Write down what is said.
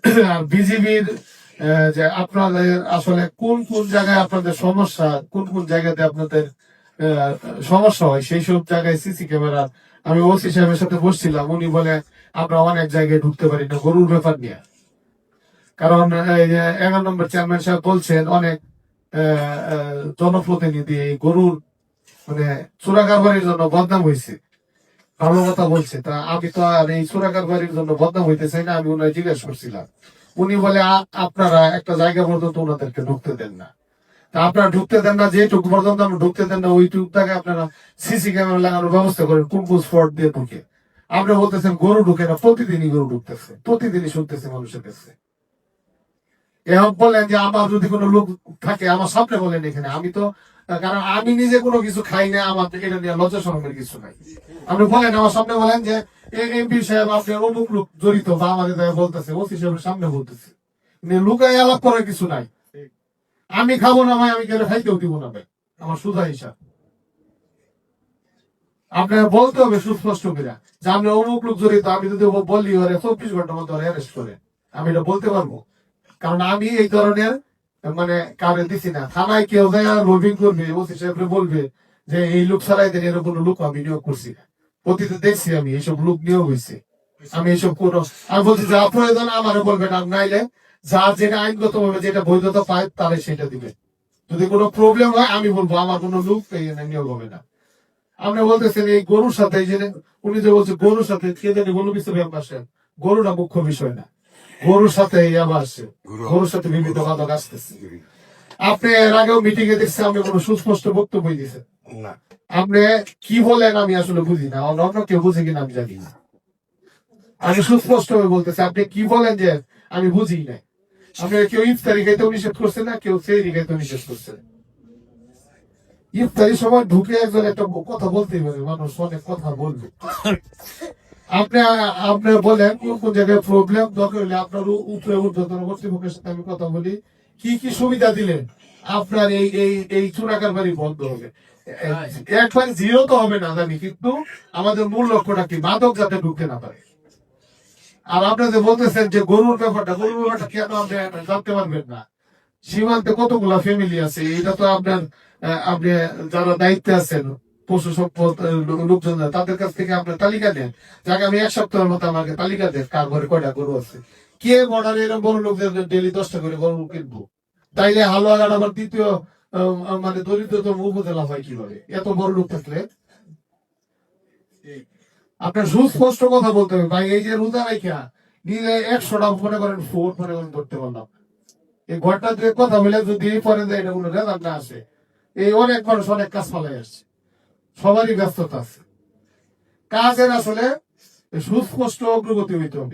আর বিজিবির যে আপনাদের আসলে কোন কোন জায়গায় আপনাদের সমস্যা, কোন কোন জায়গাতে আপনাদের সমস্যা হয়, সেই সব জায়গায় সিসি ক্যামেরা। আমি ওসি সাহেবের সাথে বসছিলাম, উনি বলে আমরা অনেক জায়গায় ঢুকতে পারি না গরুর ব্যাপার নিয়ে। কারণ এই যে 11 নম্বর চেয়ারম্যান সাহেব বলছেন অনেক জনপ্রতিনিধি এই গরুর মানে চোরাকারবারির জন্য বদনাম হয়েছে, ভালো কথা বলছে। তা আমি তো আর এই চোরাকারবারির জন্য বদনাম হইতে চাই না। আমি ওনার জিজ্ঞেস করছিলাম, উনি বলে আপনারা একটা জায়গা পর্যন্ত ওনাদেরকে ঢুকতে দেন না। তা আপনারা ঢুকতে দেন না, যেটুকু পর্যন্ত আমরা ঢুকতে দেন না ওইটুকু থেকে আপনারা সিসি ক্যামেরা লাগানোর ব্যবস্থা করেন কোন কোন স্পট দিয়ে ঢুকে। আপনি বলতেছেন গরু ঢুকে না, প্রতিদিনই গরু ঢুকতেছে, প্রতিদিনই শুনতেছে মানুষের কাছে। এখন বলেন যে আমার যদি কোনো লোক থাকে আমার সামনে বলেন এখানে, আমি তো কারণ আমি নিজে কোনো কিছু খাই না, আমার এটা নিয়ে লজ্জা শরমের কিছু নাই। আপনি বলেন আমার সামনে বলেন যে এমপি সাহেব আপনার অমুক লোক জড়িত বা আমাদের বলতেছে, ওসি সাহেবের সামনে বলতেছে, লুকাই আলাপ করার কিছু নাই। আমি খাবো না ভাই, আমি কেন খাইতেও দিব না ভাই, আমার সুধা হিসাব। আপনার বলতে হবে সুস্পষ্ট করে যে আপনি অমুক লোক জড়িত। আমি যদি বলি ওরে 24 ঘন্টার মধ্যে অ্যারেস্ট করে, আমি এটা বলতে পারবো। কারণ আমি এই ধরনের মানে কাউরে দিছি না। থানায় কেউ যায় লোভিং করবে, ওসি সাহেবরে বলবে যে এই লোক ছাড়াই দেন, এরকম কোনো লোক আমি নিয়োগ করছি না। অতীতে দেখছি আমি এইসব লোক নিয়োগ হয়েছে। আমি এইসব কোনো আমি বলছি যা প্রয়োজন আমারে বলবেন, আর নাইলে যার যেটা আইনগত ভাবে যেটা বৈধতা পায় তারে সেটা দিবে। যদি কোনো প্রবলেম হয় আমি বলবো আমার কোনো লোক নিয়োগ হবে না। আপনি বলতেছেন এই গরুর সাথে, এই যে উনি যে বলছে গরুর সাথে কে জানি বলু কিছু ব্যাপার, গরুটা মুখ্য বিষয় না, গরুর সাথে আবার আসছে, গরুর সাথে বিভিন্ন বাধক আসতেছে। আপনি এর আগেও মিটিং এ দেখছি আপনি কোনো সুস্পষ্ট বক্তব্য দিয়েছেন না। আপনি কি বলেন আমি আসলে বুঝি না, অন্য কেউ বুঝে কিনা আমি জানি না। আমি সুস্পষ্ট ভাবে বলতেছি, আপনি কি বলেন যে আমি বুঝি না। আপনি কেউ ইফতারি খাইতেও নিষেধ করছে না, কেউ সেহরি খাইতেও নিষেধ করছে। ইফতারি সময় ঢুকে একজন একটা কথা বলতেই পারে, মানুষ অনেক কথা বলবে। আপনি আপনি বলেন কোন কোন জায়গায় প্রবলেম, দরকার হলে আপনার উপরে ঊর্ধ্বতন কর্তৃপক্ষের সাথে আমি কথা বলি, কি কি সুবিধা দিলেন আপনার এই এই এই চোরাকারবারি বন্ধ হবে। একবার জিরো তো হবে না জানি, কিন্তু আমাদের মূল লক্ষ্যটা কি, মাদক যাতে ঢুকতে না পারে। আর আপনাদের বলতেছেন যে গরুর ব্যাপারটা কেন আপনি জানতে পারবেন না? সীমান্তে কতগুলা ফ্যামিলি আছে, এটা তো আপনার আপনি যারা দায়িত্বে আছেন পশু সম্পদ লোকজন তাদের কাছ থেকে আপনার তালিকা দেন, যাকে আমি 1 সপ্তাহের মতো আমাকে তালিকা দেন কার ঘরে কয়টা গরু আছে। কে বর্ডারে এরকম বড় লোকদের ডেলি 10টা করে গরু কিনবো? তাইলে হালুয়াঘাট আবার দ্বিতীয় মানে দরিদ্রতম উপজেলা হয় কিভাবে এত বড় লোক থাকলে? আপনার সুস্পষ্ট কথা বলতে হবে ভাই। এই যে রোজা রাইখা নিজে 100টা মনে করেন ফোন মনে করেন ধরতে পারলাম, এই ঘরটা যে কথা বলে যদি পরে যায় এটা কোনো রেজাল্ট না আসে। এই অনেক মানুষ অনেক কাজ পালাই আসছে, সবারই ব্যস্ততা আছে, কাজের আসলে সুস্পষ্ট অগ্রগতি হইতে হবে।